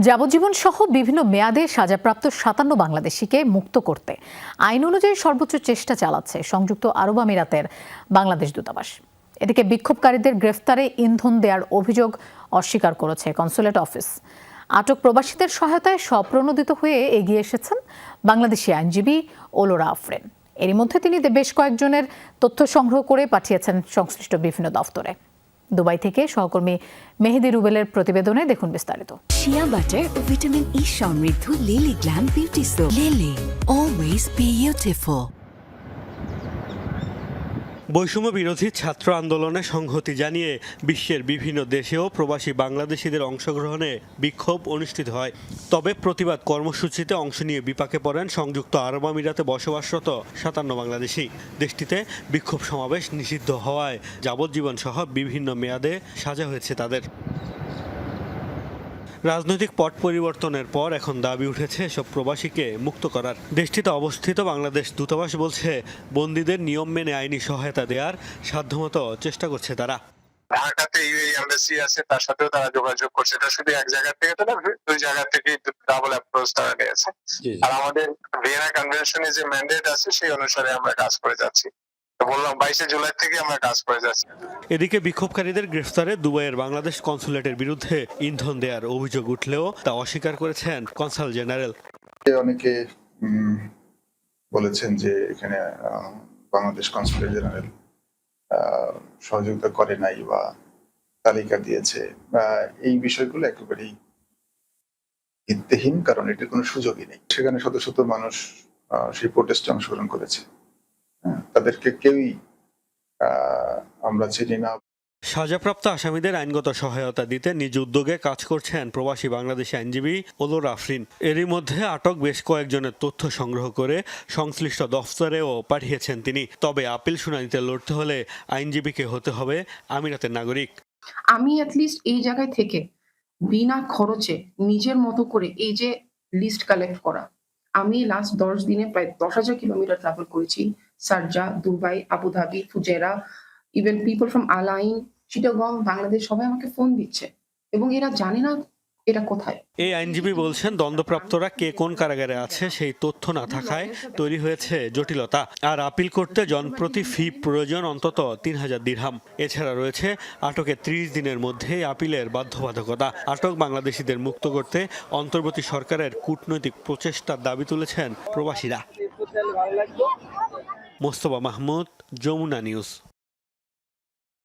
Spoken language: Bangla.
যাবজ্জীবন সহ বিভিন্ন মেয়াদে সাজাপ্রাপ্ত ৫৭ বাংলাদেশিকে মুক্ত করতে আইন অনুযায়ী সর্বোচ্চ চেষ্টা চালাচ্ছে সংযুক্ত আরব আমিরাতের বাংলাদেশ দূতাবাস। এদিকে বিক্ষোভকারীদের গ্রেফতারে ইন্ধন দেওয়ার অভিযোগ অস্বীকার করেছে কনসুলেট অফিস। আটক প্রবাসীদের সহায়তায় স্বপ্রণোদিত হয়ে এগিয়ে এসেছেন বাংলাদেশি আইনজীবী ওলোরা আফরিন। এরই মধ্যে তিনি বেশ কয়েকজনের তথ্য সংগ্রহ করে পাঠিয়েছেন সংশ্লিষ্ট বিভিন্ন দফতরে। দুবাই থেকে সহকর্মী মেহেদি রুবেলের প্রতিবেদনে দেখুন বিস্তারিত। শিয়া বাটার ও ভিটামিন ই সমৃদ্ধ lily glam beauty soap. Lily, always beautiful. বৈষম্য বিরোধী ছাত্র আন্দোলনে সংহতি জানিয়ে বিশ্বের বিভিন্ন দেশেও প্রবাসী বাংলাদেশিদের অংশগ্রহণে বিক্ষোভ অনুষ্ঠিত হয়। তবে প্রতিবাদ কর্মসূচিতে অংশ নিয়ে বিপাকে পড়েন সংযুক্ত আরব আমিরাতে বসবাসরত ৫৭ বাংলাদেশি। দেশটিতে বিক্ষোভ সমাবেশ নিষিদ্ধ হওয়ায় যাবজ্জীবন সহ বিভিন্ন মেয়াদে সাজা হয়েছে তাদের। রাজনৈতিক পট পরিবর্তনের পর এখন দাবি উঠেছে এসব প্রবাসীকে মুক্ত করার। দেশটিতে অবস্থিত বাংলাদেশ দূতাবাস বলছে, বন্দীদের নিয়ম মেনে আইনি সহায়তা দেওয়ার সাধ্যমতো চেষ্টা করছে তারা। ঢাকাতে ইউএই এমবাসি আছে, তার সাথেও তারা যোগাযোগ করছে। এটা শুধু এক জায়গা থেকে তো না, দুই জায়গা থেকে ডাবল অ্যাপ্রোচ তারা নিয়েছে। আর আমাদের ভিয়েনা কনভেনশনে যে ম্যান্ডেট আছে সেই অনুসারে আমরা কাজ করে যাচ্ছি। বললাম ২২ জুলাই থেকে আমরা কাজ করে যাচ্ছি। এদিকে বিক্ষোভকারীদের গ্রেফতারে দুবাইয়ের বাংলাদেশ কনসুলেটের বিরুদ্ধে ইন্ধন দেওয়ার অভিযোগ উঠলেও তা অস্বীকার করেছেন কনসাল জেনারেল। অনেকে বলেছেন যে এখানে বাংলাদেশ কনসুলেট জেনারেল সহযোগিতা করে নাই বা তালিকা দিয়েছে। এই বিষয়গুলো একেবারেই ভিত্তিহীন, কারণ এটির কোনো সুযোগই নেই। সেখানে শত শত মানুষ সেই প্রোটেস্টে অংশগ্রহণ করেছে। তাদেরকে কেউই আমরা চিনি না। সাজাপ্রাপ্ত আসামিদের আইনগত সহায়তা দিতে নিজ উদ্যোগে কাজ করছেন প্রবাসী বাংলাদেশি আইনজীবী ওলোরা আফরিন। এরই মধ্যে আটক বেশ কয়েকজনের তথ্য সংগ্রহ করে সংশ্লিষ্ট দফতরেও পাঠিয়েছেন তিনি। তবে আপিল শুনানিতে লড়তে হলে আইনজীবীকে হতে হবে আমিরাতের নাগরিক। আমি অ্যাটলিস্ট এই জায়গায় থেকে বিনা খরচে নিজের মতো করে এই যে লিস্ট কালেক্ট করা, আমি লাস্ট 10 দিনে প্রায় 10,000 কিলোমিটার ট্রাভেল করেছি। Sharjah, Dubai, Abu Dhabi, Fujairah, even people from Al Ain, Chittagong, Bangladesh, সবাই আমাকে ফোন দিচ্ছে এবং এরা জানে না এটা কোথায়। এই আইনজীবী বলছেন, দ্বন্দ্বপ্রাপ্তরা কে কোন কারাগারে আছে সেই তথ্য না থাকায় তৈরি হয়েছে জটিলতা। আর আপিল করতে জনপ্রতি ফি প্রয়োজন অন্তত ৩,০০০ দিরহাম। এছাড়া রয়েছে আটকের ৩০ দিনের মধ্যে আপিলের বাধ্যবাধকতা। আটক বাংলাদেশিদের মুক্ত করতে অন্তর্বর্তী সরকারের কূটনৈতিক প্রচেষ্টার দাবি তুলেছেন প্রবাসীরা। মোস্তফা মাহমুদ, যমুনা নিউজ।